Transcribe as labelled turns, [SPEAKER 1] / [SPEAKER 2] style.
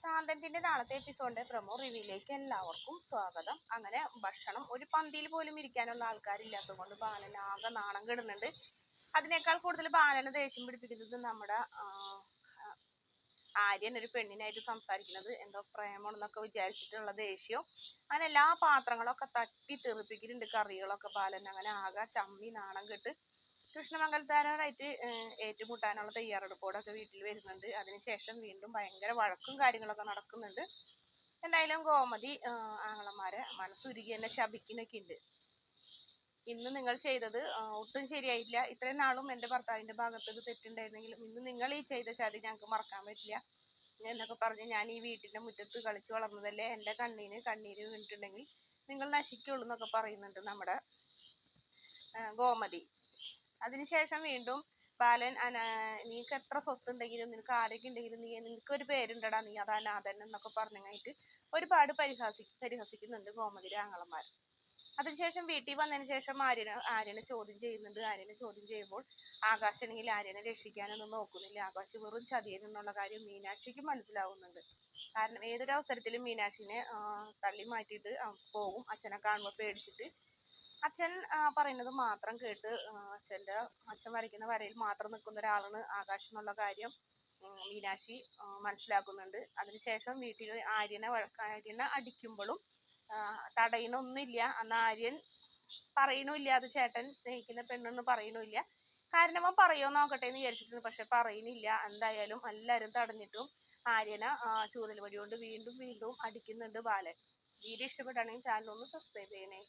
[SPEAKER 1] സാന്തനത്തിന്റെ നാളത്തെ എപ്പിസോഡിന്റെ പ്രൊമോ റിവ്യൂയിലേക്ക് എല്ലാവർക്കും സ്വാഗതം. അങ്ങനെ ഭക്ഷണം ഒരു പന്തിയിൽ പോലും ഇരിക്കാനുള്ള ആൾക്കാരില്ലാത്തത് കൊണ്ട് ബാലൻ ആകെ നാണം കെടുന്നുണ്ട്. അതിനേക്കാൾ കൂടുതൽ ബാലന് ദേഷ്യം പിടിപ്പിക്കുന്നത് നമ്മുടെ ആര്യൻ ഒരു പെണ്ണിനായിട്ട് സംസാരിക്കുന്നത് എന്തോ പ്രേമണെന്നൊക്കെ വിചാരിച്ചിട്ടുള്ള ദേഷ്യവും അങ്ങനെ എല്ലാ പാത്രങ്ങളൊക്കെ തട്ടി തെറിപ്പിക്കുന്നുണ്ട്. കറികളൊക്കെ ബാലൻ അങ്ങനെ ആകെ ചമ്മി നാണം കെട്ട് കൃഷ്ണമംഗലത്താനായിട്ട് ഏറ്റുമുട്ടാനുള്ള തയ്യാറെടുപ്പോടൊക്കെ വീട്ടിൽ വരുന്നുണ്ട്. അതിനുശേഷം വീണ്ടും ഭയങ്കര വഴക്കും കാര്യങ്ങളൊക്കെ നടക്കുന്നുണ്ട്. എന്തായാലും ഗോമതി ആങ്ങളമാരെ മനസ്സുരുകി തന്നെ ശപിക്കുന്നൊക്കെ ഉണ്ട്. ഇന്ന് നിങ്ങൾ ചെയ്തത് ഒട്ടും ശരിയായിട്ടില്ല. ഇത്രയും നാളും എൻ്റെ ഭർത്താവിൻ്റെ ഭാഗത്ത് ഇത് തെറ്റുണ്ടായിരുന്നെങ്കിലും ഇന്ന് നിങ്ങൾ ഈ ചെയ്ത ചതി ഞങ്ങൾക്ക് മറക്കാൻ പറ്റില്ല എന്നൊക്കെ പറഞ്ഞ് ഞാൻ ഈ വീട്ടിൻ്റെ മുറ്റത്ത് കളിച്ച് വളർന്നതല്ലേ, എൻ്റെ കണ്ണീര് വീണിട്ടുണ്ടെങ്കിൽ നിങ്ങൾ നശിക്കുള്ളൂ എന്നൊക്കെ പറയുന്നുണ്ട് നമ്മുടെ ഗോമതി. അതിനുശേഷം വീണ്ടും ബാലൻ നിനക്ക് എത്ര സ്വത്തുണ്ടെങ്കിലും നിനക്ക് ആരോഗ്യം ഉണ്ടെങ്കിലും നിനക്കൊരു പേരുണ്ടടാ, നീ അത് അനാഥൻ എന്നൊക്കെ പറഞ്ഞായിട്ട് ഒരുപാട് പരിഹസിക്കുന്നുണ്ട് ഗോമതിയുടെ ആങ്ങളമാർ. അതിനുശേഷം വീട്ടിൽ വന്നതിന് ശേഷം ആര്യനെ ചോദ്യം ചെയ്യുന്നുണ്ട്. ആര്യനെ ചോദ്യം ചെയ്യുമ്പോൾ ആകാശാണെങ്കിൽ ആര്യനെ രക്ഷിക്കാനൊന്നും നോക്കുന്നില്ല. ആകാശ് വെറും ചതിയൻ എന്നുള്ള കാര്യം മീനാക്ഷിക്ക് മനസ്സിലാവുന്നുണ്ട്. കാരണം ഏതൊരു അവസരത്തിലും മീനാക്ഷിനെ തള്ളി മാറ്റിയിട്ട് പോകും. അച്ഛനെ കാണുമ്പോൾ പേടിച്ചിട്ട് അച്ഛൻ പറയുന്നത് മാത്രം കേട്ട് അച്ഛൻ വരയ്ക്കുന്ന വരയിൽ മാത്രം നിൽക്കുന്ന ഒരാളാണ് ആകാശ് എന്നുള്ള കാര്യം മീനാക്ഷി മനസ്സിലാക്കുന്നുണ്ട്. അതിനുശേഷം വീട്ടിൽ ആര്യനെ അടിക്കുമ്പോഴും തടയണമൊന്നുമില്ല. അന്ന് ആര്യൻ പറയണമില്ല അത് ചേട്ടൻ സ്നേഹിക്കുന്ന പെണ്ണെന്ന് പറയണമില്ല. കാരണം അവൻ പറയുമോ നോക്കട്ടെ എന്ന് വിചാരിച്ചിട്ടുണ്ട്. പക്ഷെ പറയുന്നില്ല. എന്തായാലും എല്ലാവരും തടഞ്ഞിട്ടും ആര്യനെ ചൂരൽ വടി കൊണ്ട് വീണ്ടും വീണ്ടും അടിക്കുന്നുണ്ട് ബാലൻ. വീഡിയോ ഇഷ്ടപ്പെട്ടാണെങ്കിൽ ചാനൽ ഒന്ന് സബ്സ്ക്രൈബ് ചെയ്യണേ.